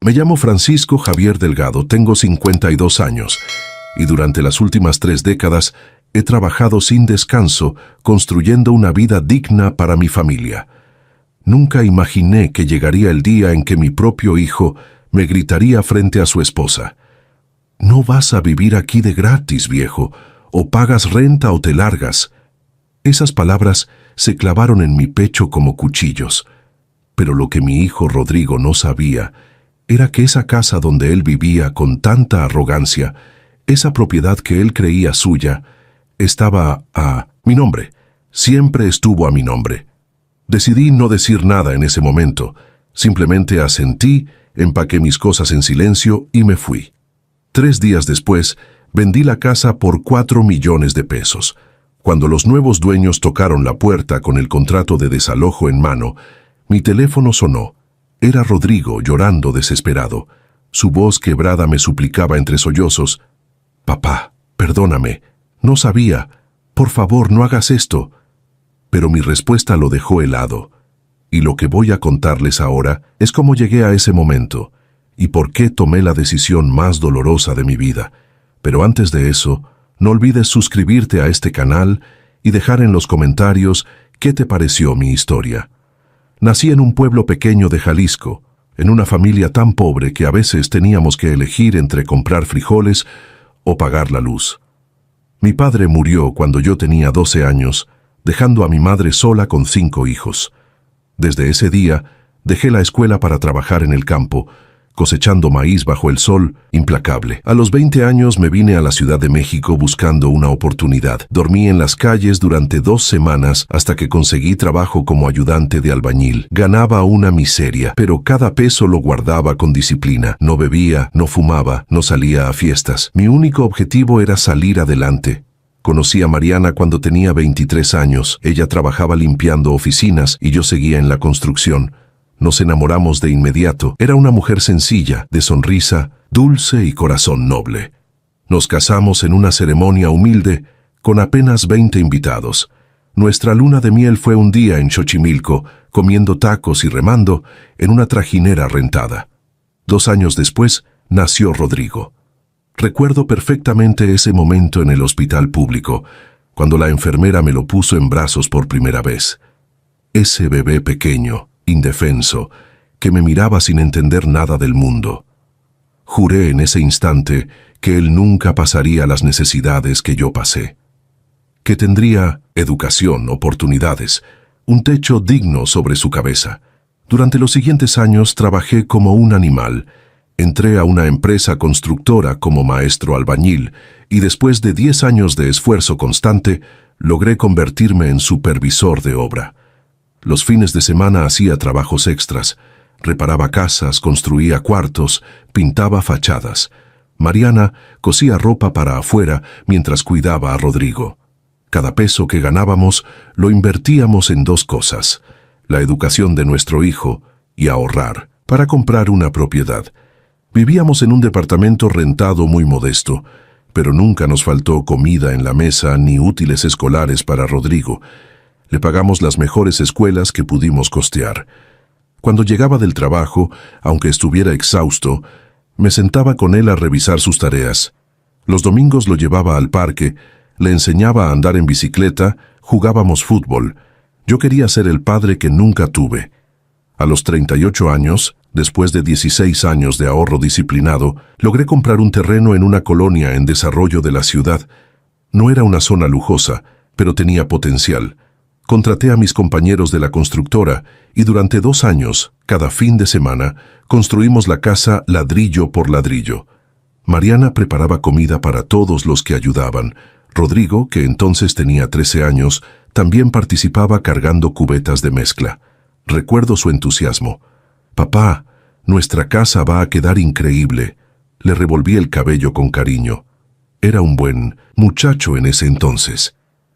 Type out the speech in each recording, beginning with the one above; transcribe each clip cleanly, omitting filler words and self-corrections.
Me llamo Francisco Javier Delgado, tengo 52 años y durante las últimas 3 décadas he trabajado sin descanso construyendo una vida digna para mi familia. Nunca imaginé que llegaría el día en que mi propio hijo me gritaría frente a su esposa: «No vas a vivir aquí de gratis, viejo, o pagas renta o te largas». Esas palabras se clavaron en mi pecho como cuchillos, pero lo que mi hijo Rodrigo no sabía era que esa casa donde él vivía con tanta arrogancia, esa propiedad que él creía suya, estaba a mi nombre. Siempre estuvo a mi nombre. Decidí no decir nada en ese momento. Simplemente asentí, empaqué mis cosas en silencio y me fui. 3 días después, vendí la casa por 4 millones de pesos. Cuando los nuevos dueños tocaron la puerta con el contrato de desalojo en mano, mi teléfono sonó. Era Rodrigo llorando desesperado. Su voz quebrada me suplicaba entre sollozos: «Papá, perdóname, no sabía, por favor no hagas esto». Pero mi respuesta lo dejó helado. Y lo que voy a contarles ahora es cómo llegué a ese momento y por qué tomé la decisión más dolorosa de mi vida. Pero antes de eso, no olvides suscribirte a este canal y dejar en los comentarios qué te pareció mi historia. Nací en un pueblo pequeño de Jalisco, en una familia tan pobre que a veces teníamos que elegir entre comprar frijoles o pagar la luz. Mi padre murió cuando yo tenía 12 años, dejando a mi madre sola con 5 hijos. Desde ese día, dejé la escuela para trabajar en el campo, cosechando maíz bajo el sol implacable. A los 20 años me vine a la Ciudad de México buscando una oportunidad. Dormí en las calles durante 2 semanas hasta que conseguí trabajo como ayudante de albañil. Ganaba una miseria, pero cada peso lo guardaba con disciplina. No bebía, no fumaba, no salía a fiestas. Mi único objetivo era salir adelante. Conocí a Mariana cuando tenía 23 años. Ella trabajaba limpiando oficinas y yo seguía en la construcción. Nos enamoramos de inmediato. Era una mujer sencilla, de sonrisa, dulce y corazón noble. Nos casamos en una ceremonia humilde, con apenas 20 invitados. Nuestra luna de miel fue un día en Xochimilco, comiendo tacos y remando en una trajinera rentada. 2 años después, nació Rodrigo. Recuerdo perfectamente ese momento en el hospital público, cuando la enfermera me lo puso en brazos por primera vez. Ese bebé pequeño, indefenso, que me miraba sin entender nada del mundo. Juré en ese instante que él nunca pasaría las necesidades que yo pasé. Que tendría educación, oportunidades, un techo digno sobre su cabeza. Durante los siguientes años trabajé como un animal. Entré a una empresa constructora como maestro albañil y después de 10 años de esfuerzo constante, logré convertirme en supervisor de obra. Los fines de semana hacía trabajos extras, reparaba casas, construía cuartos, pintaba fachadas. Mariana cosía ropa para afuera mientras cuidaba a Rodrigo. Cada peso que ganábamos lo invertíamos en 2 cosas: la educación de nuestro hijo y ahorrar para comprar una propiedad. Vivíamos en un departamento rentado muy modesto, pero nunca nos faltó comida en la mesa ni útiles escolares para Rodrigo. Le pagamos las mejores escuelas que pudimos costear. Cuando llegaba del trabajo, aunque estuviera exhausto, me sentaba con él a revisar sus tareas. Los domingos lo llevaba al parque, le enseñaba a andar en bicicleta, jugábamos fútbol. Yo quería ser el padre que nunca tuve. A los 38 años, después de 16 años de ahorro disciplinado, logré comprar un terreno en una colonia en desarrollo de la ciudad. No era una zona lujosa, pero tenía potencial. Contraté a mis compañeros de la constructora y durante 2 años, cada fin de semana, construimos la casa ladrillo por ladrillo. Mariana preparaba comida para todos los que ayudaban. Rodrigo, que entonces tenía 13 años, también participaba cargando cubetas de mezcla. Recuerdo su entusiasmo. «Papá, nuestra casa va a quedar increíble». Le revolví el cabello con cariño. Era un buen muchacho en ese entonces.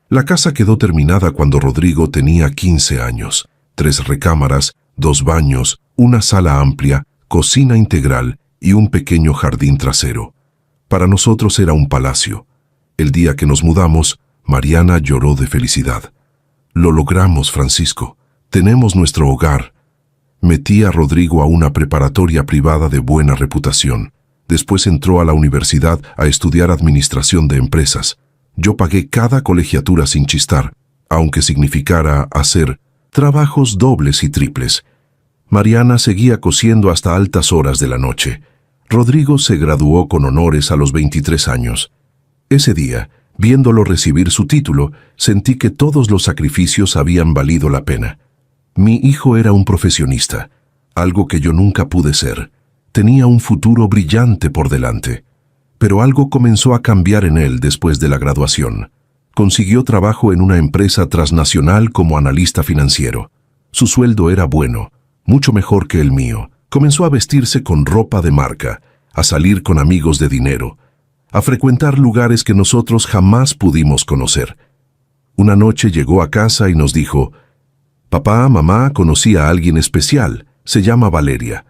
La casa quedó terminada cuando Rodrigo tenía 15 años. 3 recámaras, 2 baños, una sala amplia, cocina integral y un pequeño jardín trasero. Para nosotros era un palacio. El día que nos mudamos, Mariana lloró de felicidad. «Lo logramos, Francisco. Tenemos nuestro hogar». Metí a Rodrigo a una preparatoria privada de buena reputación. Después entró a la universidad a estudiar administración de empresas. Yo pagué cada colegiatura sin chistar, aunque significara hacer trabajos dobles y triples. Mariana seguía cosiendo hasta altas horas de la noche. Rodrigo se graduó con honores a los 23 años. Ese día, viéndolo recibir su título, sentí que todos los sacrificios habían valido la pena. Mi hijo era un profesionista, algo que yo nunca pude ser. Tenía un futuro brillante por delante. Pero algo comenzó a cambiar en él después de la graduación. Consiguió trabajo en una empresa transnacional como analista financiero. Su sueldo era bueno, mucho mejor que el mío. Comenzó a vestirse con ropa de marca, a salir con amigos de dinero, a frecuentar lugares que nosotros jamás pudimos conocer. Una noche llegó a casa y nos dijo: «Papá, mamá, conocí a alguien especial, se llama Valeria».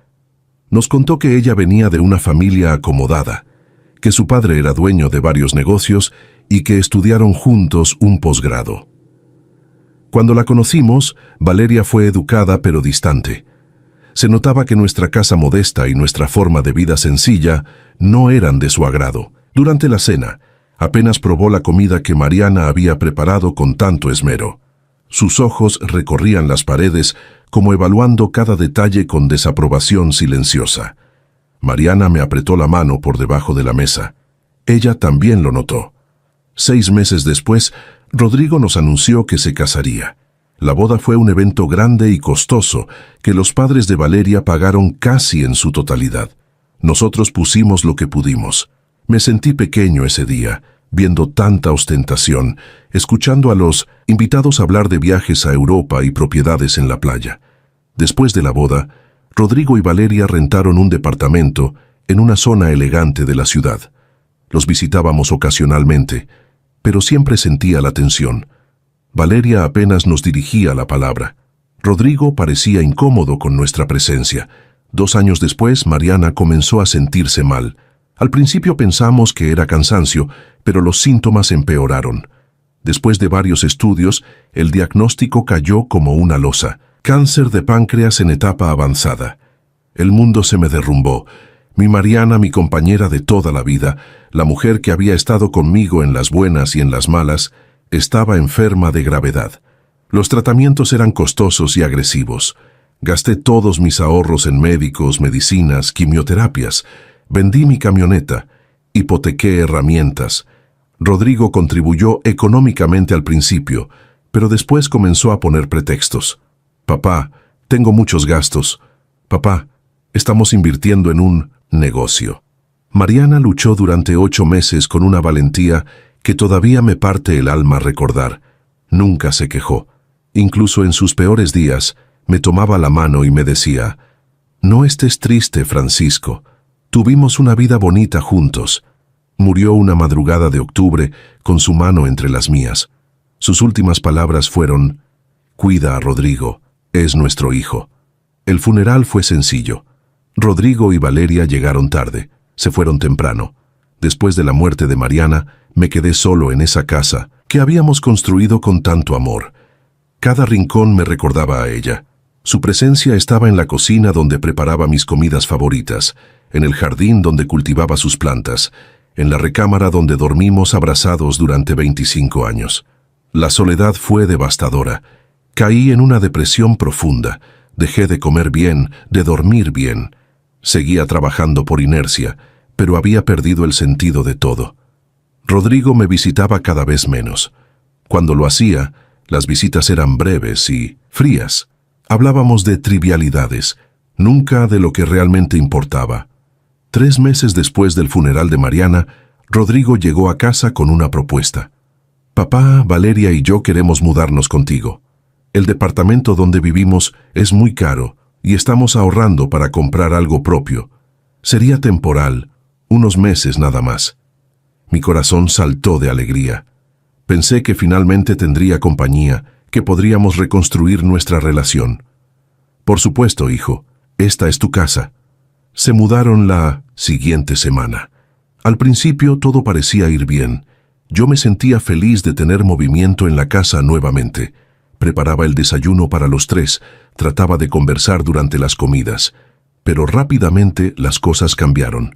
Nos contó que ella venía de una familia acomodada, que su padre era dueño de varios negocios y que estudiaron juntos un posgrado. Cuando la conocimos, Valeria fue educada pero distante. Se notaba que nuestra casa modesta y nuestra forma de vida sencilla no eran de su agrado. Durante la cena, apenas probó la comida que Mariana había preparado con tanto esmero. Sus ojos recorrían las paredes como evaluando cada detalle con desaprobación silenciosa. Mariana me apretó la mano por debajo de la mesa. Ella también lo notó. 6 meses después, Rodrigo nos anunció que se casaría. La boda fue un evento grande y costoso que los padres de Valeria pagaron casi en su totalidad. Nosotros pusimos lo que pudimos. Me sentí pequeño ese día, viendo tanta ostentación, escuchando a los invitados hablar de viajes a Europa y propiedades en la playa. Después de la boda, Rodrigo y Valeria rentaron un departamento en una zona elegante de la ciudad. Los visitábamos ocasionalmente, pero siempre sentía la tensión. Valeria apenas nos dirigía la palabra. Rodrigo parecía incómodo con nuestra presencia. 2 años después, Mariana comenzó a sentirse mal. Al principio pensamos que era cansancio, pero los síntomas empeoraron. Después de varios estudios, el diagnóstico cayó como una losa: cáncer de páncreas en etapa avanzada. El mundo se me derrumbó. Mi Mariana, mi compañera de toda la vida, la mujer que había estado conmigo en las buenas y en las malas, estaba enferma de gravedad. Los tratamientos eran costosos y agresivos. Gasté todos mis ahorros en médicos, medicinas, quimioterapias. Vendí mi camioneta, hipotequé herramientas. Rodrigo contribuyó económicamente al principio, pero después comenzó a poner pretextos. «Papá, tengo muchos gastos. Papá, estamos invirtiendo en un negocio». Mariana luchó durante 8 meses con una valentía que todavía me parte el alma recordar. Nunca se quejó. Incluso en sus peores días, me tomaba la mano y me decía: «No estés triste, Francisco. Tuvimos una vida bonita juntos». Murió una madrugada de octubre con su mano entre las mías. Sus últimas palabras fueron: «Cuida a Rodrigo, es nuestro hijo». El funeral fue sencillo. Rodrigo y Valeria llegaron tarde, se fueron temprano. Después de la muerte de Mariana, me quedé solo en esa casa que habíamos construido con tanto amor. Cada rincón me recordaba a ella. Su presencia estaba en la cocina donde preparaba mis comidas favoritas, en el jardín donde cultivaba sus plantas, en la recámara donde dormimos abrazados durante 25 años. La soledad fue devastadora. Caí en una depresión profunda. Dejé de comer bien, de dormir bien. Seguía trabajando por inercia, pero había perdido el sentido de todo. Rodrigo me visitaba cada vez menos. Cuando lo hacía, las visitas eran breves y frías. Hablábamos de trivialidades, nunca de lo que realmente importaba. 3 meses después del funeral de Mariana, Rodrigo llegó a casa con una propuesta. «Papá, Valeria y yo queremos mudarnos contigo. El departamento donde vivimos es muy caro y estamos ahorrando para comprar algo propio. Sería temporal, unos meses nada más». Mi corazón saltó de alegría. Pensé que finalmente tendría compañía, que podríamos reconstruir nuestra relación. «Por supuesto, hijo, esta es tu casa». Se mudaron la siguiente semana. Al principio todo parecía ir bien. Yo me sentía feliz de tener movimiento en la casa nuevamente. Preparaba el desayuno para los tres, trataba de conversar durante las comidas. Pero rápidamente las cosas cambiaron.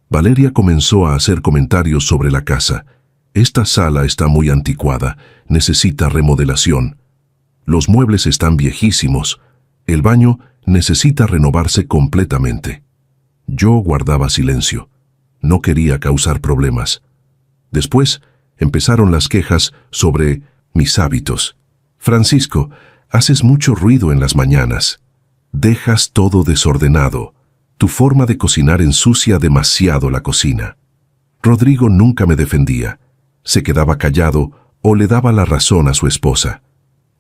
Valeria comenzó a hacer comentarios sobre la casa. Esta sala está muy anticuada, necesita remodelación. Los muebles están viejísimos. El baño necesita renovarse completamente. Yo guardaba silencio. No quería causar problemas. Después empezaron las quejas sobre mis hábitos. Francisco, haces mucho ruido en las mañanas. Dejas todo desordenado. Tu forma de cocinar ensucia demasiado la cocina. Rodrigo nunca me defendía. Se quedaba callado o le daba la razón a su esposa.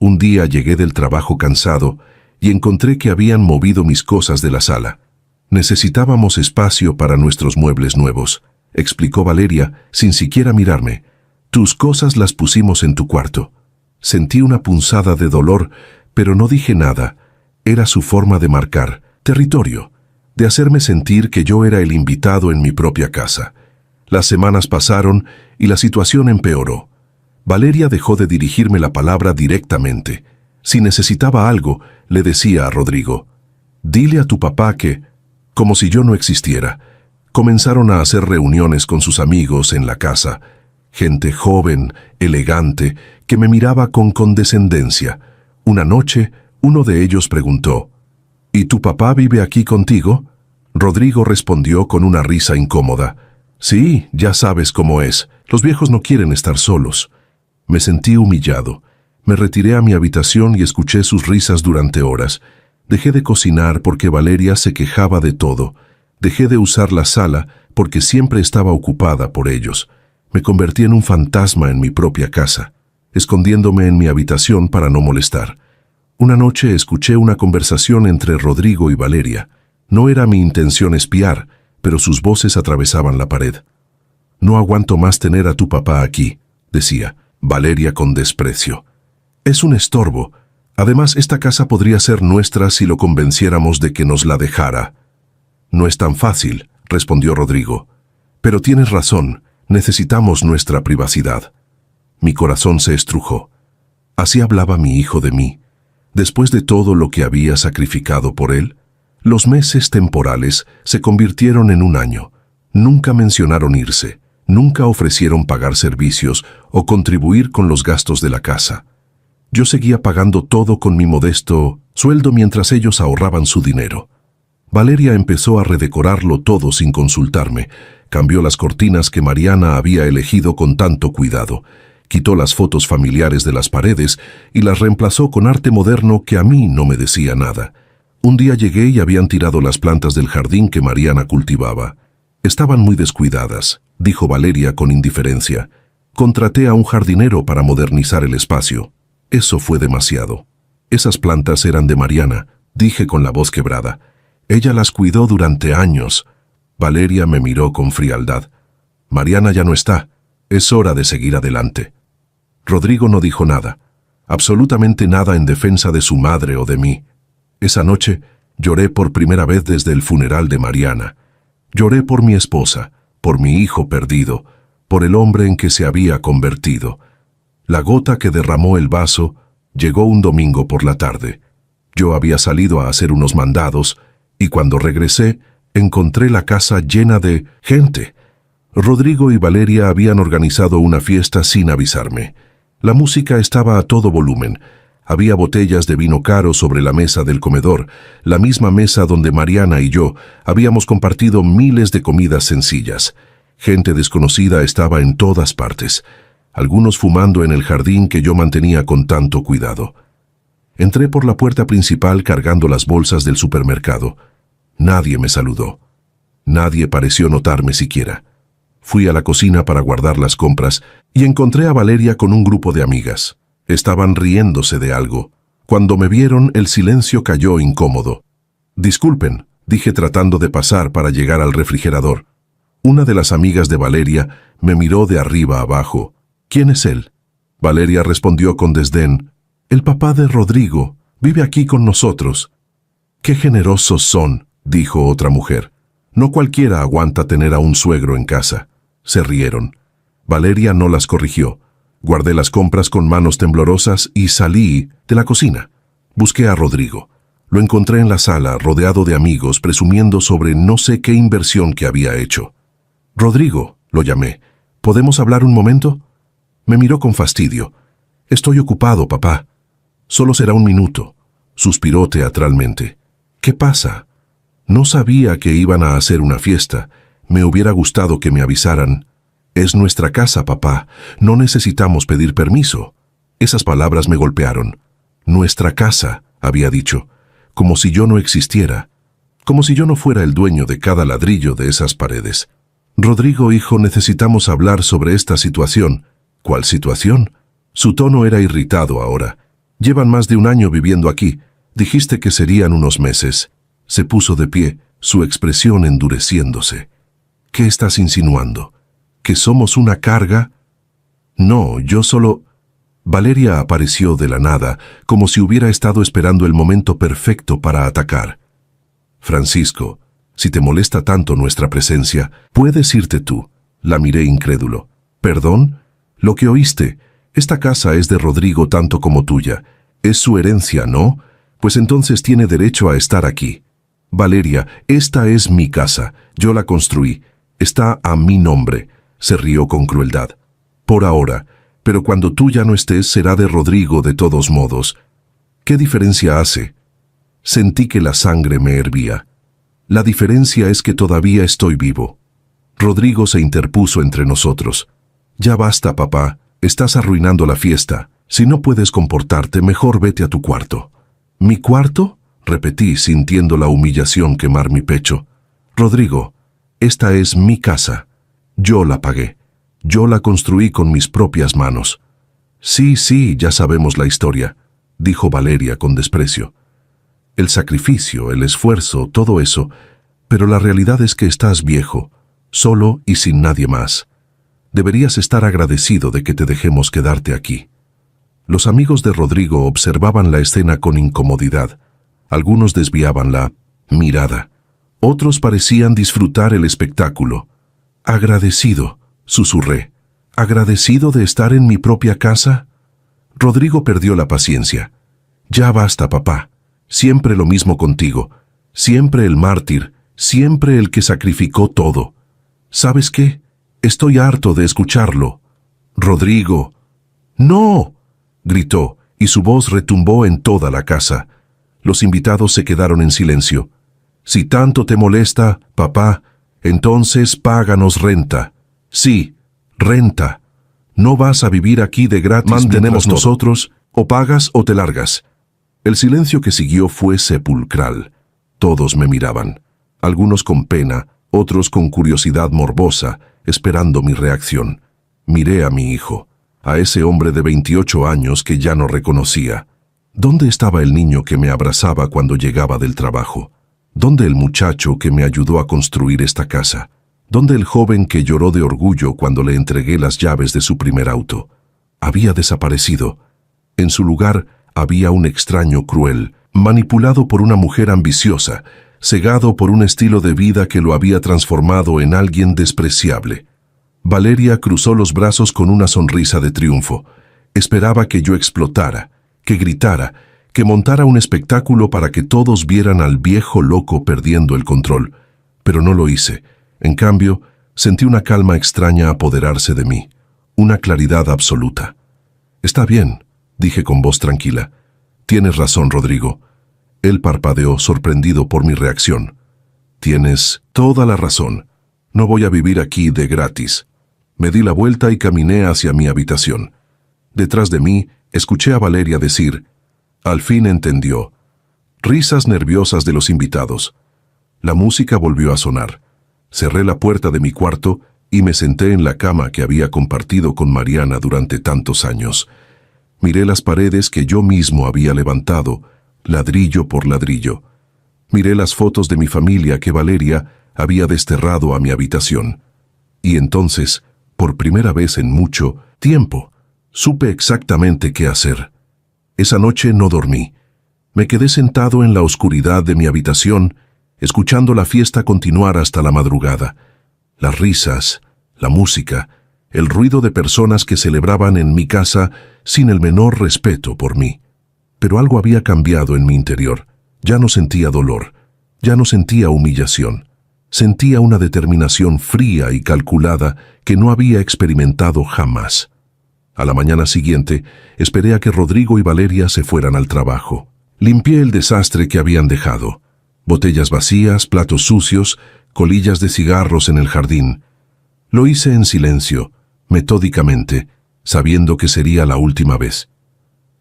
Un día llegué del trabajo cansado y encontré que habían movido mis cosas de la sala. Necesitábamos espacio para nuestros muebles nuevos, explicó Valeria sin siquiera mirarme. Tus cosas las pusimos en tu cuarto. Sentí una punzada de dolor, pero no dije nada. Era su forma de marcar territorio, de hacerme sentir que yo era el invitado en mi propia casa. Las semanas pasaron y la situación empeoró. Valeria dejó de dirigirme la palabra directamente. Si necesitaba algo, le decía a Rodrigo, dile a tu papá que, como si yo no existiera. Comenzaron a hacer reuniones con sus amigos en la casa, gente joven, elegante, que me miraba con condescendencia. Una noche, uno de ellos preguntó, ¿y tu papá vive aquí contigo? Rodrigo respondió con una risa incómoda, sí, ya sabes cómo es, los viejos no quieren estar solos. Me sentí humillado. Me retiré a mi habitación y escuché sus risas durante horas. Dejé de cocinar porque Valeria se quejaba de todo. Dejé de usar la sala porque siempre estaba ocupada por ellos. Me convertí en un fantasma en mi propia casa, escondiéndome en mi habitación para no molestar. Una noche escuché una conversación entre Rodrigo y Valeria. No era mi intención espiar, pero sus voces atravesaban la pared. No aguanto más tener a tu papá aquí, decía Valeria con desprecio. Es un estorbo. Además, esta casa podría ser nuestra si lo convenciéramos de que nos la dejara. No es tan fácil, respondió Rodrigo. Pero tienes razón, necesitamos nuestra privacidad. Mi corazón se estrujó. Así hablaba mi hijo de mí. Después de todo lo que había sacrificado por él, los meses temporales se convirtieron en un año. Nunca mencionaron irse, nunca ofrecieron pagar servicios o contribuir con los gastos de la casa. Yo seguía pagando todo con mi modesto sueldo mientras ellos ahorraban su dinero. Valeria empezó a redecorarlo todo sin consultarme. Cambió las cortinas que Mariana había elegido con tanto cuidado. Quitó las fotos familiares de las paredes y las reemplazó con arte moderno que a mí no me decía nada. Un día llegué y habían tirado las plantas del jardín que Mariana cultivaba. Estaban muy descuidadas, dijo Valeria con indiferencia. Contraté a un jardinero para modernizar el espacio. Eso fue demasiado. Esas plantas eran de Mariana, dije con la voz quebrada. Ella las cuidó durante años. Valeria me miró con frialdad. Mariana ya no está. Es hora de seguir adelante. Rodrigo no dijo nada, absolutamente nada en defensa de su madre o de mí. Esa noche lloré por primera vez desde el funeral de Mariana. Lloré por mi esposa, por mi hijo perdido, por el hombre en que se había convertido. La gota que derramó el vaso llegó un domingo por la tarde. Yo había salido a hacer unos mandados y cuando regresé encontré la casa llena de gente. Rodrigo y Valeria habían organizado una fiesta sin avisarme. La música estaba a todo volumen. Había botellas de vino caro sobre la mesa del comedor, la misma mesa donde Mariana y yo habíamos compartido miles de comidas sencillas. Gente desconocida estaba en todas partes, algunos fumando en el jardín que yo mantenía con tanto cuidado. Entré por la puerta principal cargando las bolsas del supermercado. Nadie me saludó. Nadie pareció notarme siquiera. Fui a la cocina para guardar las compras y encontré a Valeria con un grupo de amigas. Estaban riéndose de algo. Cuando me vieron, el silencio cayó incómodo. Disculpen, dije tratando de pasar para llegar al refrigerador. Una de las amigas de Valeria me miró de arriba abajo. ¿Quién es él? Valeria respondió con desdén. El papá de Rodrigo. Vive aquí con nosotros. Qué generosos son, dijo otra mujer. No cualquiera aguanta tener a un suegro en casa. Se rieron. Valeria no las corrigió. Guardé las compras con manos temblorosas y salí de la cocina. Busqué a Rodrigo. Lo encontré en la sala, rodeado de amigos, presumiendo sobre no sé qué inversión que había hecho. «Rodrigo», lo llamé, «¿podemos hablar un momento?» Me miró con fastidio. «Estoy ocupado, papá». «Solo será un minuto», suspiró teatralmente. «¿Qué pasa?» No sabía que iban a hacer una fiesta. Me hubiera gustado que me avisaran. «Es nuestra casa, papá. No necesitamos pedir permiso». Esas palabras me golpearon. «Nuestra casa», había dicho, como si yo no existiera, como si yo no fuera el dueño de cada ladrillo de esas paredes. «Rodrigo, hijo, necesitamos hablar sobre esta situación». «¿Cuál situación?» Su tono era irritado ahora. «Llevan más de un año viviendo aquí. Dijiste que serían unos meses». Se puso de pie, su expresión endureciéndose. «¿Qué estás insinuando? ¿Que somos una carga?» «No, yo solo...» Valeria apareció de la nada, como si hubiera estado esperando el momento perfecto para atacar. «Francisco, si te molesta tanto nuestra presencia, puedes irte tú». La miré incrédulo. «¿Perdón? Lo que oíste. Esta casa es de Rodrigo tanto como tuya. Es su herencia, ¿no? Pues entonces tiene derecho a estar aquí». «Valeria, esta es mi casa. Yo la construí. Está a mi nombre», se rió con crueldad. «Por ahora, pero cuando tú ya no estés será de Rodrigo de todos modos». «¿Qué diferencia hace?» Sentí que la sangre me hervía. «La diferencia es que todavía estoy vivo». Rodrigo se interpuso entre nosotros. «Ya basta, papá. Estás arruinando la fiesta. Si no puedes comportarte, mejor vete a tu cuarto». «¿Mi cuarto?», repetí, sintiendo la humillación quemar mi pecho. «Rodrigo, esta es mi casa. Yo la pagué. Yo la construí con mis propias manos». «Sí, sí, ya sabemos la historia», dijo Valeria con desprecio. «El sacrificio, el esfuerzo, todo eso, pero la realidad es que estás viejo, solo y sin nadie más. Deberías estar agradecido de que te dejemos quedarte aquí». Los amigos de Rodrigo observaban la escena con incomodidad. Algunos desviaban la mirada. Otros parecían disfrutar el espectáculo. «Agradecido», susurré. «¿Agradecido de estar en mi propia casa?» Rodrigo perdió la paciencia. «Ya basta, papá. Siempre lo mismo contigo. Siempre el mártir, siempre el que sacrificó todo. ¿Sabes qué? Estoy harto de escucharlo». «Rodrigo». «¡No!», gritó, y su voz retumbó en toda la casa. Los invitados se quedaron en silencio. «Si tanto te molesta, papá, entonces páganos renta». «Sí, renta. No vas a vivir aquí de gratis. Mantenemos nosotros, o pagas o te largas». El silencio que siguió fue sepulcral. Todos me miraban, algunos con pena, otros con curiosidad morbosa, esperando mi reacción. Miré a mi hijo, a ese hombre de 28 años que ya no reconocía. ¿Dónde estaba el niño que me abrazaba cuando llegaba del trabajo? ¿Dónde el muchacho que me ayudó a construir esta casa? ¿Dónde el joven que lloró de orgullo cuando le entregué las llaves de su primer auto? Había desaparecido. En su lugar había un extraño cruel, manipulado por una mujer ambiciosa, cegado por un estilo de vida que lo había transformado en alguien despreciable. Valeria cruzó los brazos con una sonrisa de triunfo. Esperaba que yo explotara, que gritara, que montara un espectáculo para que todos vieran al viejo loco perdiendo el control. Pero no lo hice. En cambio, sentí una calma extraña apoderarse de mí, una claridad absoluta. «Está bien», dije con voz tranquila. «Tienes razón, Rodrigo». Él parpadeó, sorprendido por mi reacción. «Tienes toda la razón. No voy a vivir aquí de gratis». Me di la vuelta y caminé hacia mi habitación. Detrás de mí, escuché a Valeria decir, «Al fin entendió». Risas nerviosas de los invitados. La música volvió a sonar. Cerré la puerta de mi cuarto y me senté en la cama que había compartido con Mariana durante tantos años. Miré las paredes que yo mismo había levantado, ladrillo por ladrillo. Miré las fotos de mi familia que Valeria había desterrado a mi habitación. Y entonces, por primera vez en mucho tiempo, supe exactamente qué hacer. Esa noche no dormí. Me quedé sentado en la oscuridad de mi habitación, escuchando la fiesta continuar hasta la madrugada. Las risas, la música, el ruido de personas que celebraban en mi casa sin el menor respeto por mí. Pero algo había cambiado en mi interior. Ya no sentía dolor, ya no sentía humillación. Sentía una determinación fría y calculada que no había experimentado jamás. A la mañana siguiente, esperé a que Rodrigo y Valeria se fueran al trabajo. Limpié el desastre que habían dejado. Botellas vacías, platos sucios, colillas de cigarros en el jardín. Lo hice en silencio, metódicamente, sabiendo que sería la última vez.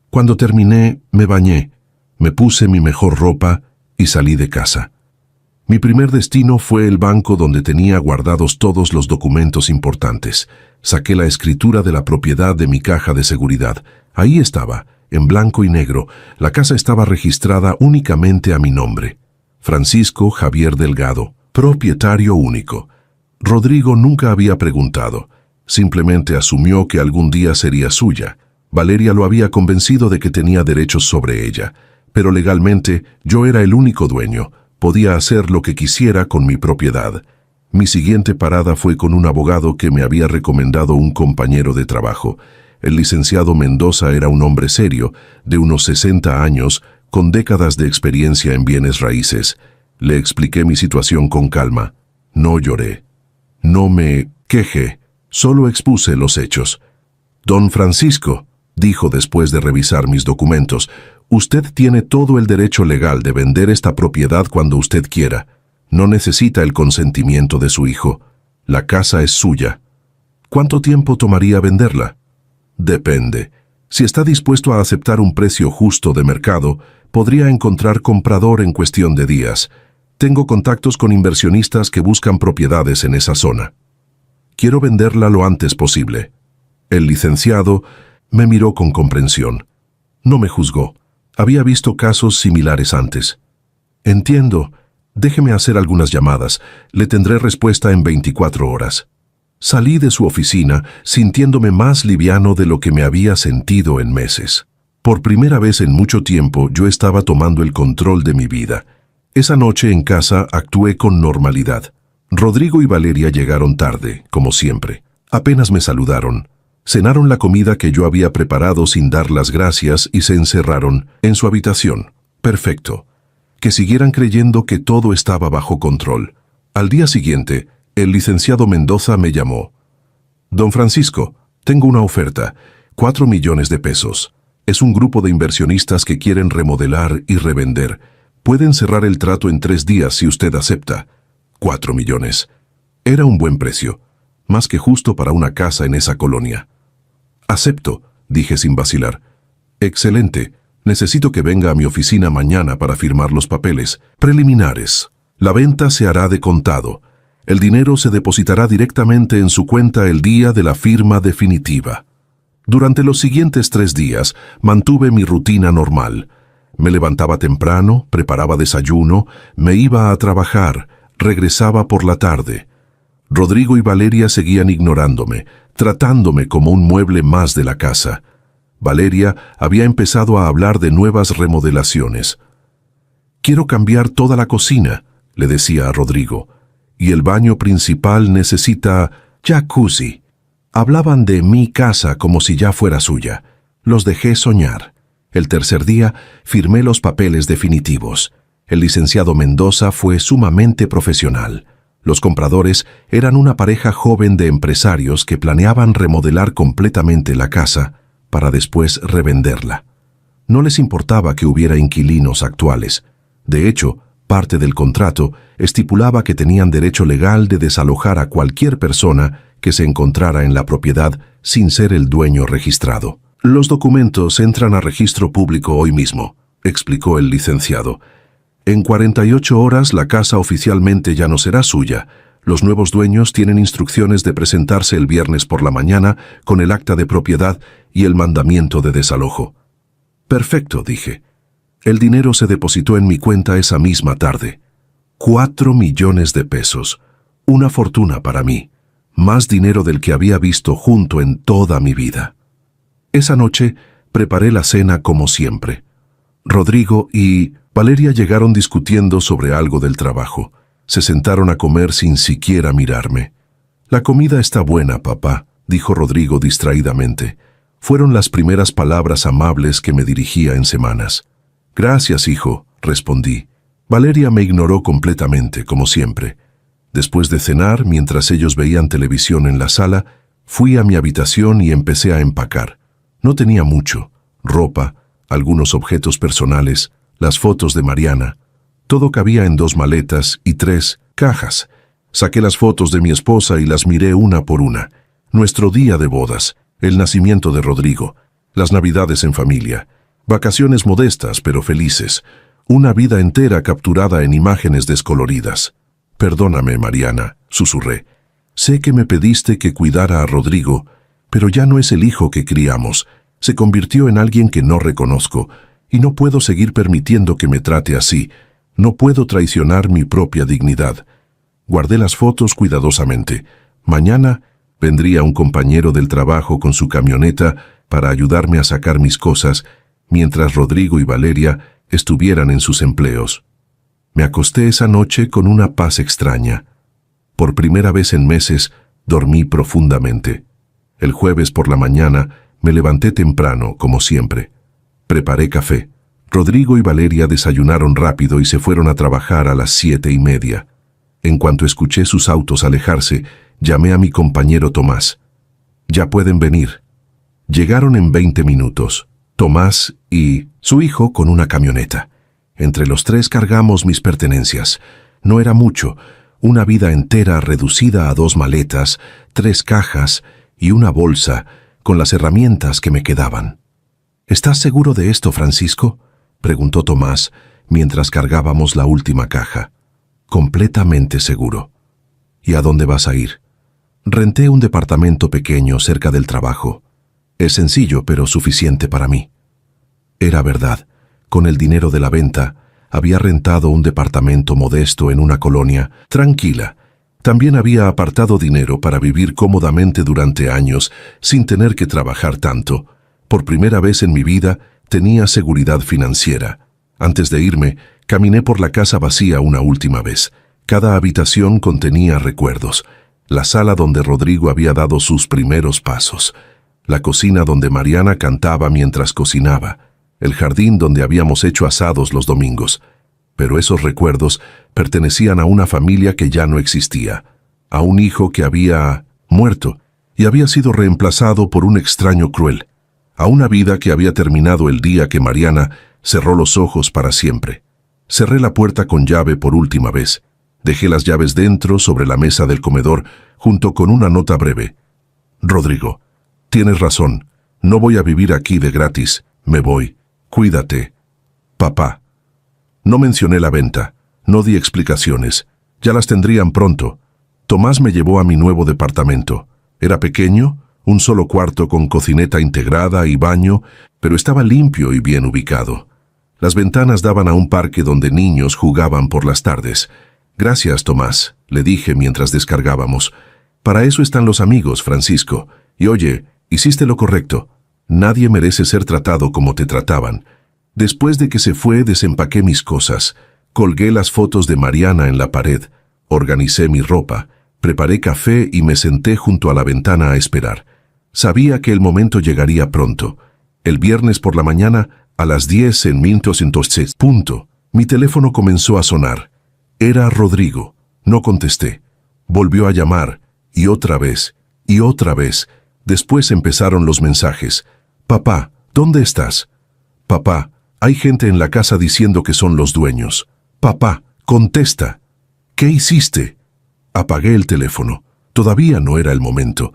Cuando terminé, me bañé, me puse mi mejor ropa y salí de casa. Mi primer destino fue el banco donde tenía guardados todos los documentos importantes. Saqué la escritura de la propiedad de mi caja de seguridad. Ahí estaba, en blanco y negro. La casa estaba registrada únicamente a mi nombre. Francisco Javier Delgado, propietario único. Rodrigo nunca había preguntado. Simplemente asumió que algún día sería suya. Valeria lo había convencido de que tenía derechos sobre ella. Pero legalmente yo era el único dueño. Podía hacer lo que quisiera con mi propiedad. Mi siguiente parada fue con un abogado que me había recomendado un compañero de trabajo. El licenciado Mendoza era un hombre serio, de unos 60 años, con décadas de experiencia en bienes raíces. Le expliqué mi situación con calma. No lloré. No me quejé. Solo expuse los hechos. «Don Francisco», dijo después de revisar mis documentos, «usted tiene todo el derecho legal de vender esta propiedad cuando usted quiera. No necesita el consentimiento de su hijo. La casa es suya. ¿Cuánto tiempo tomaría venderla? Depende. Si está dispuesto a aceptar un precio justo de mercado, podría encontrar comprador en cuestión de días. Tengo contactos con inversionistas que buscan propiedades en esa zona. Quiero venderla lo antes posible». El licenciado me miró con comprensión. No me juzgó. Había visto casos similares antes. «Entiendo. Déjeme hacer algunas llamadas. Le tendré respuesta en 24 horas». Salí de su oficina sintiéndome más liviano de lo que me había sentido en meses. Por primera vez en mucho tiempo yo estaba tomando el control de mi vida. Esa noche en casa actué con normalidad. Rodrigo y Valeria llegaron tarde, como siempre. Apenas me saludaron. Cenaron la comida que yo había preparado sin dar las gracias y se encerraron en su habitación. Perfecto. Que siguieran creyendo que todo estaba bajo control. Al día siguiente, el licenciado Mendoza me llamó. «Don Francisco, tengo una oferta, 4 millones de pesos. Es un grupo de inversionistas que quieren remodelar y revender. Pueden cerrar el trato en 3 días si usted acepta». 4 millones. Era un buen precio, más que justo para una casa en esa colonia. «Acepto», dije sin vacilar. «Excelente. Necesito que venga a mi oficina mañana para firmar los papeles preliminares. La venta se hará de contado. El dinero se depositará directamente en su cuenta el día de la firma definitiva». Durante los siguientes 3 días mantuve mi rutina normal. Me levantaba temprano, preparaba desayuno, me iba a trabajar, regresaba por la tarde. Rodrigo y Valeria seguían ignorándome, tratándome como un mueble más de la casa. Valeria había empezado a hablar de nuevas remodelaciones. «Quiero cambiar toda la cocina», le decía a Rodrigo, «y el baño principal necesita jacuzzi». Hablaban de mi casa como si ya fuera suya. Los dejé soñar. El tercer día firmé los papeles definitivos. El licenciado Mendoza fue sumamente profesional. Los compradores eran una pareja joven de empresarios que planeaban remodelar completamente la casa para después revenderla. No les importaba que hubiera inquilinos actuales. De hecho, parte del contrato estipulaba que tenían derecho legal de desalojar a cualquier persona que se encontrara en la propiedad sin ser el dueño registrado. «Los documentos entran a registro público hoy mismo», explicó el licenciado. «En 48 horas la casa oficialmente ya no será suya. Los nuevos dueños tienen instrucciones de presentarse el viernes por la mañana con el acta de propiedad y el mandamiento de desalojo». «Perfecto», dije. El dinero se depositó en mi cuenta esa misma tarde. 4 millones de pesos. Una fortuna para mí. Más dinero del que había visto junto en toda mi vida. Esa noche preparé la cena como siempre. Rodrigo y Valeria llegaron discutiendo sobre algo del trabajo. Se sentaron a comer sin siquiera mirarme. «La comida está buena, papá», dijo Rodrigo distraídamente. Fueron las primeras palabras amables que me dirigía en semanas. Gracias, hijo, respondí. Valeria me ignoró completamente, como siempre. Después de cenar, mientras ellos veían televisión en la sala, fui a mi habitación y empecé a empacar. No tenía mucho: ropa, algunos objetos personales, las fotos de Mariana. Todo cabía en 2 maletas y 3 cajas. Saqué las fotos de mi esposa y las miré una por una. Nuestro día de bodas, el nacimiento de Rodrigo, las navidades en familia, vacaciones modestas pero felices, una vida entera capturada en imágenes descoloridas. Perdóname, Mariana, susurré. Sé que me pediste que cuidara a Rodrigo, pero ya no es el hijo que criamos. Se convirtió en alguien que no reconozco, y no puedo seguir permitiendo que me trate así. No puedo traicionar mi propia dignidad. Guardé las fotos cuidadosamente. Mañana vendría un compañero del trabajo con su camioneta para ayudarme a sacar mis cosas, mientras Rodrigo y Valeria estuvieran en sus empleos. Me acosté esa noche con una paz extraña. Por primera vez en meses, dormí profundamente. El jueves por la mañana me levanté temprano, como siempre. Preparé café. Rodrigo y Valeria desayunaron rápido y se fueron a trabajar a las 7:30. En cuanto escuché sus autos alejarse, llamé a mi compañero Tomás. Ya pueden venir. Llegaron en 20 minutos. Tomás y su hijo con una camioneta. Entre los 3 cargamos mis pertenencias. No era mucho, una vida entera reducida a 2 maletas, 3 cajas y una bolsa con las herramientas que me quedaban. ¿Estás seguro de esto, Francisco?, preguntó Tomás mientras cargábamos la última caja. Completamente seguro. ¿Y a dónde vas a ir? Renté un departamento pequeño cerca del trabajo. Es sencillo, pero suficiente para mí. Era verdad. Con el dinero de la venta, había rentado un departamento modesto en una colonia tranquila. También había apartado dinero para vivir cómodamente durante años, sin tener que trabajar tanto. Por primera vez en mi vida, tenía seguridad financiera. Antes de irme, caminé por la casa vacía una última vez. Cada habitación contenía recuerdos. La sala donde Rodrigo había dado sus primeros pasos. La cocina donde Mariana cantaba mientras cocinaba. El jardín donde habíamos hecho asados los domingos. Pero esos recuerdos pertenecían a una familia que ya no existía, a un hijo que había muerto y había sido reemplazado por un extraño cruel, a una vida que había terminado el día que Mariana cerró los ojos para siempre. Cerré la puerta con llave por última vez. Dejé las llaves dentro, sobre la mesa del comedor, junto con una nota breve. Rodrigo, tienes razón, no voy a vivir aquí de gratis, me voy. Cuídate. Papá. No mencioné la venta, no di explicaciones, ya las tendrían pronto. Tomás me llevó a mi nuevo departamento. Era pequeño, un solo cuarto con cocineta integrada y baño, pero estaba limpio y bien ubicado. Las ventanas daban a un parque donde niños jugaban por las tardes. Gracias, Tomás, le dije mientras descargábamos. Para eso están los amigos, Francisco. Y oye, hiciste lo correcto. Nadie merece ser tratado como te trataban. Después de que se fue, desempaqué mis cosas. Colgué las fotos de Mariana en la pared. Organicé mi ropa. Preparé café y me senté junto a la ventana a esperar. Sabía que el momento llegaría pronto. El viernes por la mañana, a las 10 en 1206. Mi teléfono comenzó a sonar. Era Rodrigo. No contesté. Volvió a llamar. Y otra vez. Y otra vez. Después empezaron los mensajes. Papá, ¿dónde estás? Papá, hay gente en la casa diciendo que son los dueños. Papá, contesta. ¿Qué hiciste? Apagué el teléfono. Todavía no era el momento.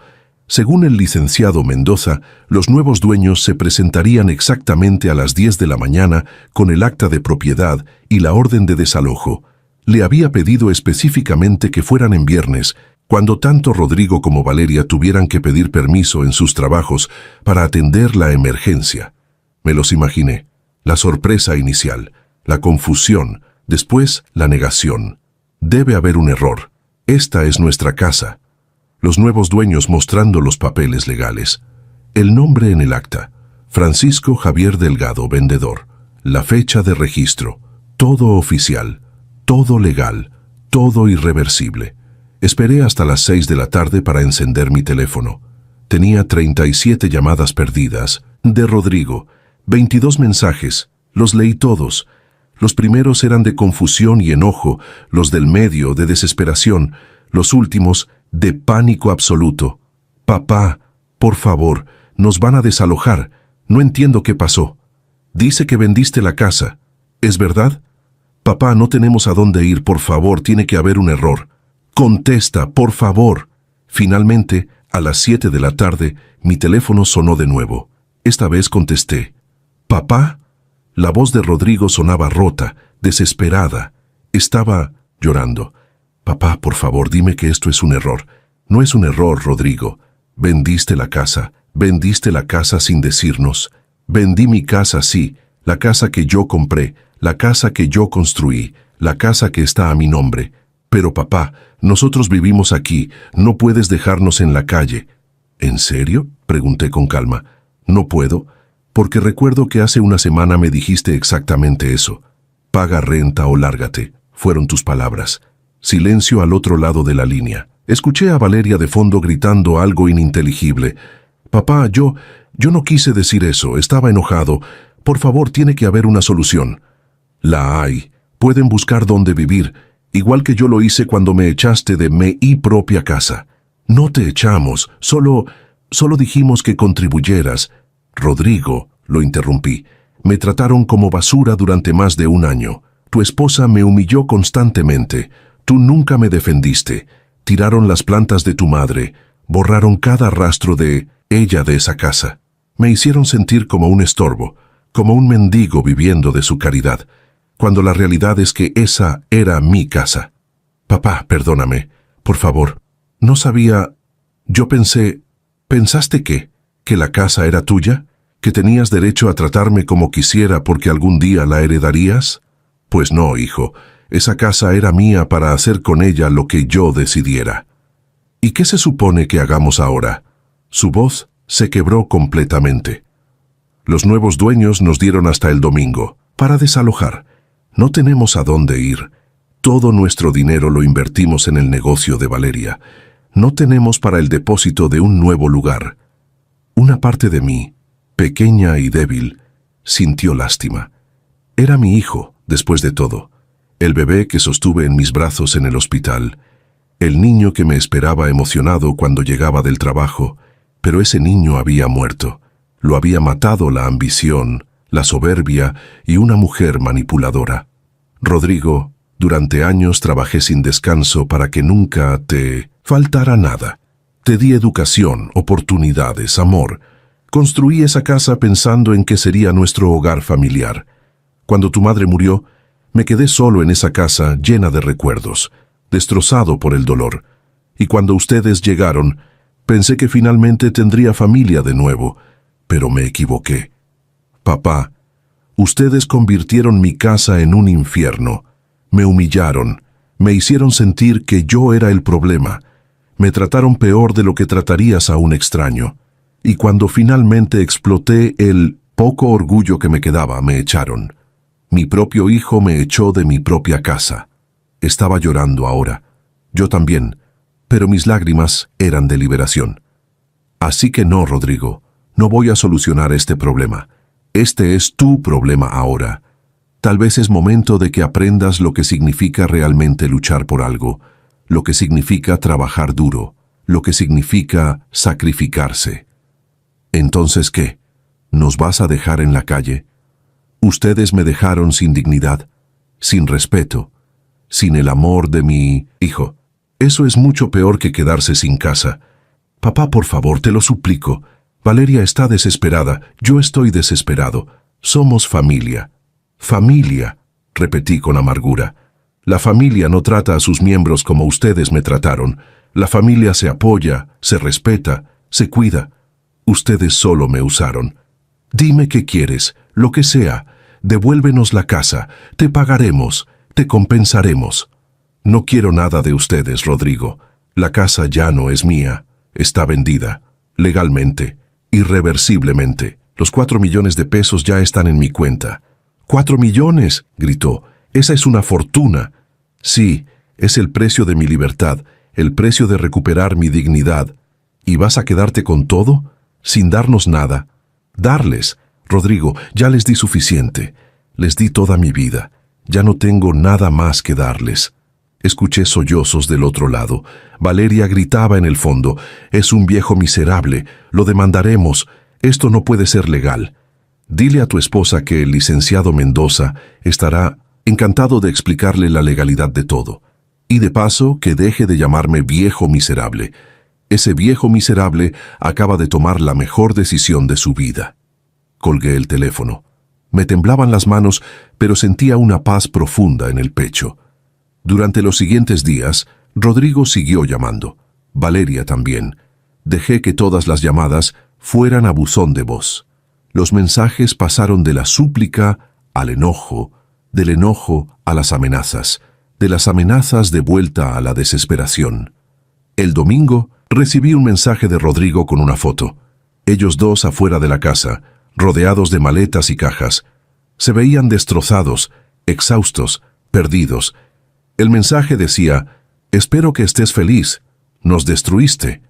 Según el licenciado Mendoza, los nuevos dueños se presentarían exactamente a las 10 de la mañana con el acta de propiedad y la orden de desalojo. Le había pedido específicamente que fueran en viernes, cuando tanto Rodrigo como Valeria tuvieran que pedir permiso en sus trabajos para atender la emergencia. Me los imaginé. La sorpresa inicial, la confusión, después la negación. Debe haber un error. Esta es nuestra casa. Los nuevos dueños mostrando los papeles legales. El nombre en el acta. Francisco Javier Delgado, vendedor. La fecha de registro. Todo oficial. Todo legal. Todo irreversible. Esperé hasta las 6 de la tarde para encender mi teléfono. Tenía 37 llamadas perdidas, de Rodrigo, 22 mensajes, los leí todos. Los primeros eran de confusión y enojo, los del medio de desesperación, los últimos de pánico absoluto. Papá, por favor, nos van a desalojar, no entiendo qué pasó. Dice que vendiste la casa, ¿es verdad? Papá, no tenemos a dónde ir, por favor, tiene que haber un error. Contesta, por favor. Finalmente, a las 7 de la tarde, mi teléfono sonó de nuevo. Esta vez contesté. ¿Papá? La voz de Rodrigo sonaba rota, desesperada. Estaba llorando. Papá, por favor, dime que esto es un error. No es un error, Rodrigo. Vendiste la casa sin decirnos. Vendí mi casa, sí, la casa que yo compré, la casa que yo construí, la casa que está a mi nombre. Pero papá, nosotros vivimos aquí, no puedes dejarnos en la calle. ¿En serio?, pregunté con calma. No puedo, porque recuerdo que hace una semana me dijiste exactamente eso. Paga renta o lárgate, fueron tus palabras. Silencio al otro lado de la línea. Escuché a Valeria de fondo gritando algo ininteligible. Papá, yo no quise decir eso, estaba enojado. Por favor, tiene que haber una solución. La hay. Pueden buscar dónde vivir, igual que yo lo hice cuando me echaste de mi propia casa. No te echamos, solo dijimos que contribuyeras. Rodrigo, lo interrumpí, me trataron como basura durante más de un año. Tu esposa me humilló constantemente. Tú nunca me defendiste. Tiraron las plantas de tu madre, borraron cada rastro de ella de esa casa. Me hicieron sentir como un estorbo, como un mendigo viviendo de su caridad, cuando la realidad es que esa era mi casa. Papá, perdóname, por favor. No sabía. Yo ¿pensaste qué? ¿Que la casa era tuya? ¿Que tenías derecho a tratarme como quisiera porque algún día la heredarías? Pues no, hijo. Esa casa era mía para hacer con ella lo que yo decidiera. ¿Y qué se supone que hagamos ahora? Su voz se quebró completamente. Los nuevos dueños nos dieron hasta el domingo, para desalojar. No tenemos a dónde ir. Todo nuestro dinero lo invertimos en el negocio de Valeria. No tenemos para el depósito de un nuevo lugar. Una parte de mí, pequeña y débil, sintió lástima. Era mi hijo, después de todo. El bebé que sostuve en mis brazos en el hospital. El niño que me esperaba emocionado cuando llegaba del trabajo. Pero ese niño había muerto. Lo había matado la ambición, la soberbia y una mujer manipuladora. Rodrigo, durante años trabajé sin descanso para que nunca te faltara nada. Te di educación, oportunidades, amor. Construí esa casa pensando en que sería nuestro hogar familiar. Cuando tu madre murió, me quedé solo en esa casa llena de recuerdos, destrozado por el dolor. Y cuando ustedes llegaron, pensé que finalmente tendría familia de nuevo, pero me equivoqué. Papá, ustedes convirtieron mi casa en un infierno. Me humillaron, me hicieron sentir que yo era el problema. Me trataron peor de lo que tratarías a un extraño. Y cuando finalmente exploté el poco orgullo que me quedaba, me echaron. Mi propio hijo me echó de mi propia casa. Estaba llorando ahora. Yo también, pero mis lágrimas eran de liberación. Así que no, Rodrigo, no voy a solucionar este problema. Este es tu problema ahora. Tal vez es momento de que aprendas lo que significa realmente luchar por algo, lo que significa trabajar duro, lo que significa sacrificarse. Entonces, ¿qué? ¿Nos vas a dejar en la calle? Ustedes me dejaron sin dignidad, sin respeto, sin el amor de mi hijo. Eso es mucho peor que quedarse sin casa. Papá, por favor, te lo suplico. Valeria está desesperada, yo estoy desesperado. Somos familia. Familia, repetí con amargura. La familia no trata a sus miembros como ustedes me trataron. La familia se apoya, se respeta, se cuida. Ustedes solo me usaron. Dime qué quieres, lo que sea. Devuélvenos la casa, te pagaremos, te compensaremos. No quiero nada de ustedes, Rodrigo. La casa ya no es mía. Está vendida, legalmente, irreversiblemente. Los 4 millones de pesos ya están en mi cuenta. ¡4 millones! Gritó. Esa es una fortuna. Sí, es el precio de mi libertad, el precio de recuperar mi dignidad. ¿Y vas a quedarte con todo? ¿Sin darnos nada? Darles. Rodrigo, ya les di suficiente. Les di toda mi vida. Ya no tengo nada más que darles. Escuché sollozos del otro lado. Valeria gritaba en el fondo: «Es un viejo miserable. Lo demandaremos. Esto no puede ser legal. Dile a tu esposa que el licenciado Mendoza estará encantado de explicarle la legalidad de todo. Y de paso, que deje de llamarme viejo miserable. Ese viejo miserable acaba de tomar la mejor decisión de su vida». Colgué el teléfono. Me temblaban las manos, pero sentía una paz profunda en el pecho. Durante los siguientes días, Rodrigo siguió llamando. Valeria también. Dejé que todas las llamadas fueran a buzón de voz. Los mensajes pasaron de la súplica al enojo, del enojo a las amenazas, de las amenazas de vuelta a la desesperación. El domingo recibí un mensaje de Rodrigo con una foto. Ellos dos afuera de la casa, rodeados de maletas y cajas. Se veían destrozados, exhaustos, perdidos. El mensaje decía: «Espero que estés feliz. Nos destruiste».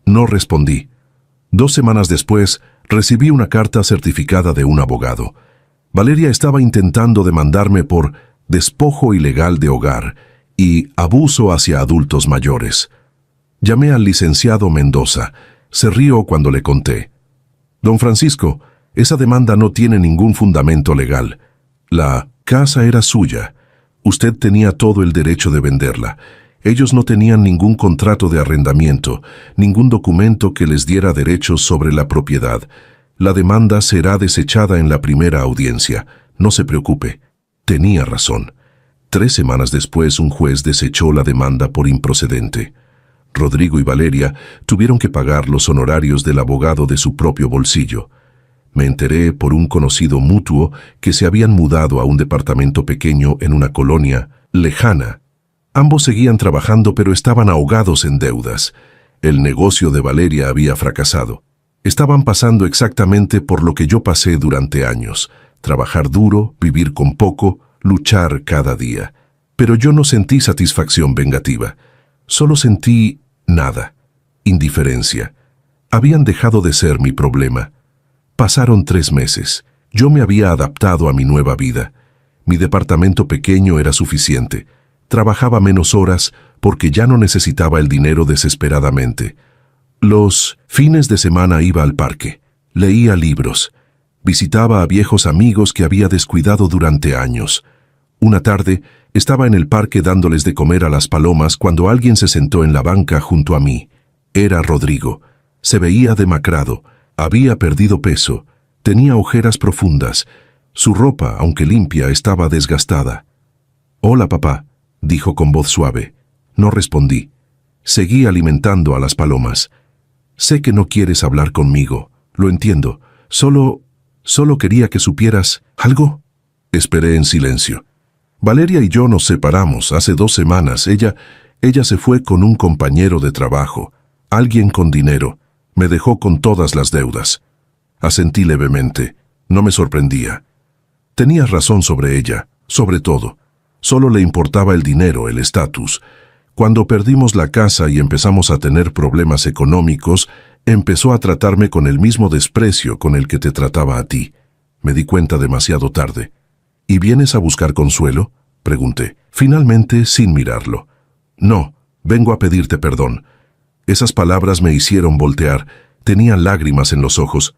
No respondí. 2 semanas después, recibí una carta certificada de un abogado. Valeria estaba intentando demandarme por despojo ilegal de hogar y abuso hacia adultos mayores. Llamé al licenciado Mendoza. Se rió cuando le conté. «Don Francisco, esa demanda no tiene ningún fundamento legal. La casa era suya. Usted tenía todo el derecho de venderla. Ellos no tenían ningún contrato de arrendamiento, ningún documento que les diera derechos sobre la propiedad. La demanda será desechada en la primera audiencia. No se preocupe». Tenía razón. 3 semanas después, un juez desechó la demanda por improcedente. Rodrigo y Valeria tuvieron que pagar los honorarios del abogado de su propio bolsillo. Me enteré por un conocido mutuo que se habían mudado a un departamento pequeño en una colonia lejana. Ambos seguían trabajando, pero estaban ahogados en deudas. El negocio de Valeria había fracasado. Estaban pasando exactamente por lo que yo pasé durante años: trabajar duro, vivir con poco, luchar cada día. Pero yo no sentí satisfacción vengativa. Solo sentí nada, indiferencia. Habían dejado de ser mi problema. Pasaron 3 meses. Yo me había adaptado a mi nueva vida. Mi departamento pequeño era suficiente. Trabajaba menos horas porque ya no necesitaba el dinero desesperadamente. Los fines de semana iba al parque, leía libros, visitaba a viejos amigos que había descuidado durante años. Una tarde estaba en el parque dándoles de comer a las palomas cuando alguien se sentó en la banca junto a mí. Era Rodrigo. Se veía demacrado. Había perdido peso, tenía ojeras profundas. Su ropa, aunque limpia, estaba desgastada. «Hola, papá», dijo con voz suave. No respondí. Seguí alimentando a las palomas. «Sé que no quieres hablar conmigo, lo entiendo. Solo quería que supieras algo». Esperé en silencio. Valeria y yo nos separamos hace 2 semanas. Ella se fue con un compañero de trabajo, alguien con dinero. Me dejó con todas las deudas. Asentí levemente. No me sorprendía. Tenías razón sobre ella, sobre todo. Solo le importaba el dinero, el estatus. Cuando perdimos la casa y empezamos a tener problemas económicos, empezó a tratarme con el mismo desprecio con el que te trataba a ti. Me di cuenta demasiado tarde. «¿Y vienes a buscar consuelo?», pregunté, finalmente sin mirarlo. «No, vengo a pedirte perdón». Esas palabras me hicieron voltear. Tenía lágrimas en los ojos.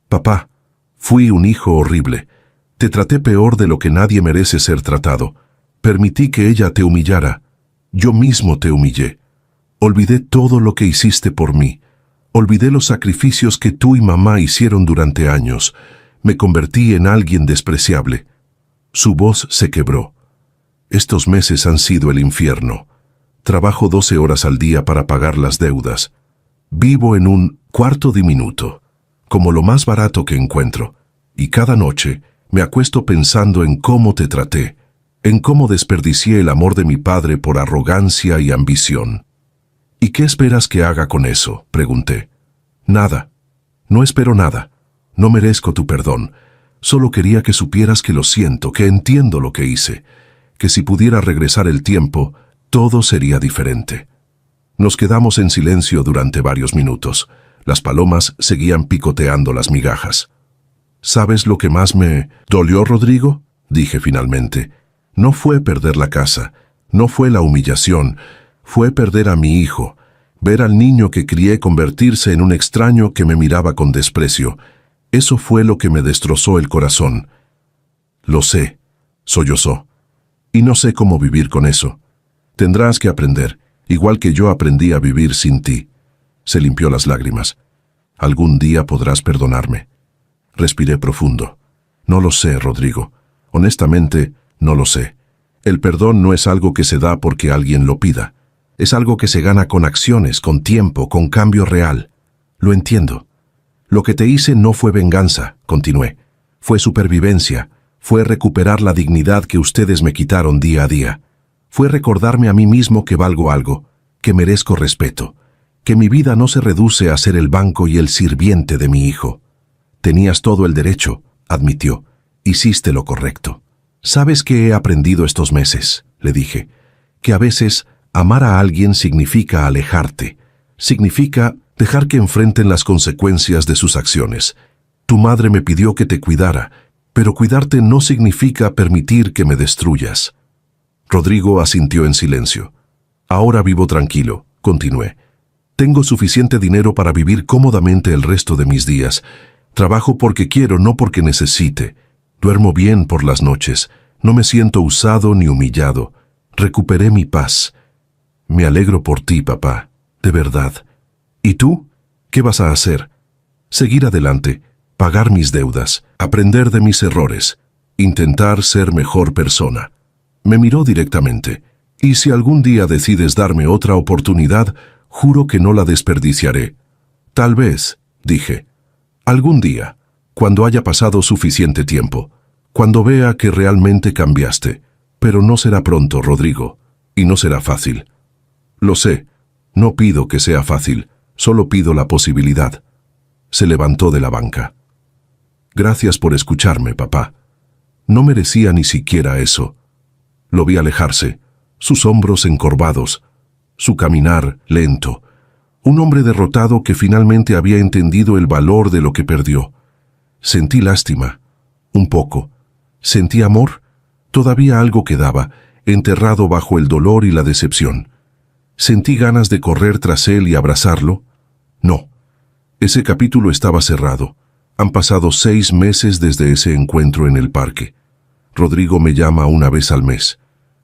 «Papá, fui un hijo horrible. Te traté peor de lo que nadie merece ser tratado. Permití que ella te humillara. Yo mismo te humillé. Olvidé todo lo que hiciste por mí. Olvidé los sacrificios que tú y mamá hicieron durante años. Me convertí en alguien despreciable». Su voz se quebró. «Estos meses han sido el infierno. Trabajo 12 horas al día para pagar las deudas. Vivo en un cuarto diminuto, como lo más barato que encuentro, y cada noche me acuesto pensando en cómo te traté, en cómo desperdicié el amor de mi padre por arrogancia y ambición». «¿Y qué esperas que haga con eso?», pregunté. «Nada. No espero nada. No merezco tu perdón. Solo quería que supieras que lo siento, que entiendo lo que hice, que si pudiera regresar el tiempo, todo sería diferente». Nos quedamos en silencio durante varios minutos. Las palomas seguían picoteando las migajas. ¿Sabes lo que más me dolió, Rodrigo?, dije finalmente. No fue perder la casa, no fue la humillación, fue perder a mi hijo, ver al niño que crié convertirse en un extraño que me miraba con desprecio. Eso fue lo que me destrozó el corazón. Lo sé, sollozó, y no sé cómo vivir con eso. Tendrás que aprender, igual que yo aprendí a vivir sin ti. Se limpió las lágrimas. Algún día podrás perdonarme. Respiré profundo. No lo sé, Rodrigo. Honestamente, no lo sé. El perdón no es algo que se da porque alguien lo pida. Es algo que se gana con acciones, con tiempo, con cambio real. Lo entiendo. Lo que te hice no fue venganza, continué. Fue supervivencia. Fue recuperar la dignidad que ustedes me quitaron día a día. Fue recordarme a mí mismo que valgo algo, que merezco respeto, que mi vida no se reduce a ser el banco y el sirviente de mi hijo. Tenías todo el derecho, admitió. Hiciste lo correcto. ¿Sabes qué he aprendido estos meses?, le dije. Que a veces amar a alguien significa alejarte. Significa dejar que enfrenten las consecuencias de sus acciones. Tu madre me pidió que te cuidara, pero cuidarte no significa permitir que me destruyas. Rodrigo asintió en silencio. Ahora vivo tranquilo, continué. Tengo suficiente dinero para vivir cómodamente el resto de mis días. Trabajo porque quiero, no porque necesite. Duermo bien por las noches. No me siento usado ni humillado. Recuperé mi paz. Me alegro por ti, papá. De verdad. ¿Y tú? ¿Qué vas a hacer? Seguir adelante, pagar mis deudas, aprender de mis errores, intentar ser mejor persona. Me miró directamente. Y si algún día decides darme otra oportunidad, juro que no la desperdiciaré. Tal vez, dije. Algún día, cuando haya pasado suficiente tiempo, cuando vea que realmente cambiaste. Pero no será pronto, Rodrigo, y no será fácil. Lo sé, no pido que sea fácil, solo pido la posibilidad. Se levantó de la banca. Gracias por escucharme, papá. No merecía ni siquiera eso. Lo vi alejarse, sus hombros encorvados, su caminar lento. Un hombre derrotado que finalmente había entendido el valor de lo que perdió. Sentí lástima, un poco. Sentí amor. Todavía algo quedaba, enterrado bajo el dolor y la decepción. ¿Sentí ganas de correr tras él y abrazarlo? No. Ese capítulo estaba cerrado. Han pasado 6 meses desde ese encuentro en el parque. Rodrigo me llama una vez al mes.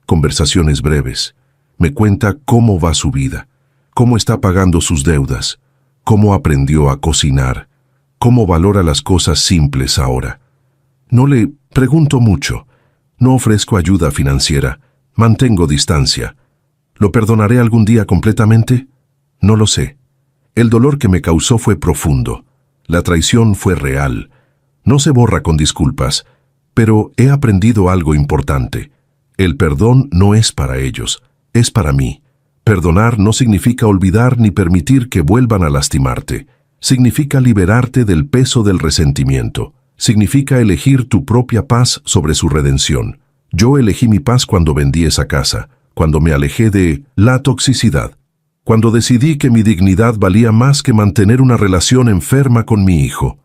Conversaciones breves. Me cuenta cómo va su vida, cómo está pagando sus deudas, cómo aprendió a cocinar, cómo valora las cosas simples ahora. No le pregunto mucho. No ofrezco ayuda financiera. Mantengo distancia. ¿Lo perdonaré algún día completamente? No lo sé. El dolor que me causó fue profundo. La traición fue real. No se borra con disculpas. Pero he aprendido algo importante. El perdón no es para ellos, es para mí. Perdonar no significa olvidar ni permitir que vuelvan a lastimarte. Significa liberarte del peso del resentimiento. Significa elegir tu propia paz sobre su redención. Yo elegí mi paz cuando vendí esa casa, cuando me alejé de la toxicidad, cuando decidí que mi dignidad valía más que mantener una relación enferma con mi hijo.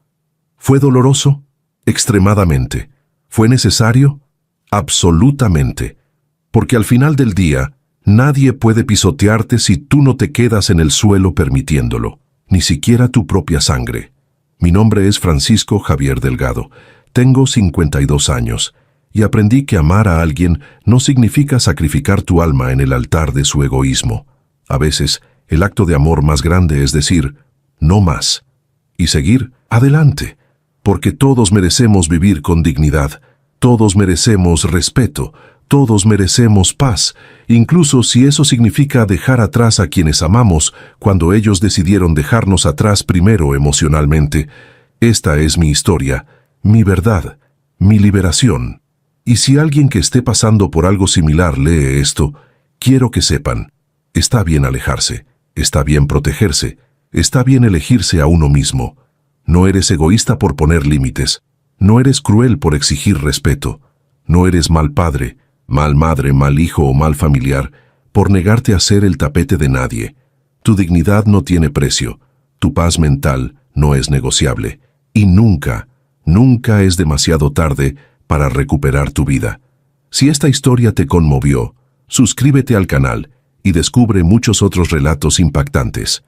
¿Fue doloroso? Extremadamente. ¿Fue necesario? Absolutamente. Porque al final del día, nadie puede pisotearte si tú no te quedas en el suelo permitiéndolo, ni siquiera tu propia sangre. Mi nombre es Francisco Javier Delgado. Tengo 52 años y aprendí que amar a alguien no significa sacrificar tu alma en el altar de su egoísmo. A veces, el acto de amor más grande es decir, no más, y seguir adelante, porque todos merecemos vivir con dignidad, todos merecemos respeto, todos merecemos paz, incluso si eso significa dejar atrás a quienes amamos cuando ellos decidieron dejarnos atrás primero emocionalmente. Esta es mi historia, mi verdad, mi liberación. Y si alguien que esté pasando por algo similar lee esto, quiero que sepan, está bien alejarse, está bien protegerse, está bien elegirse a uno mismo. No eres egoísta por poner límites, no eres cruel por exigir respeto, no eres mal padre, mal madre, mal hijo o mal familiar por negarte a ser el tapete de nadie. Tu dignidad no tiene precio, tu paz mental no es negociable, y nunca, nunca es demasiado tarde para recuperar tu vida. Si esta historia te conmovió, suscríbete al canal y descubre muchos otros relatos impactantes.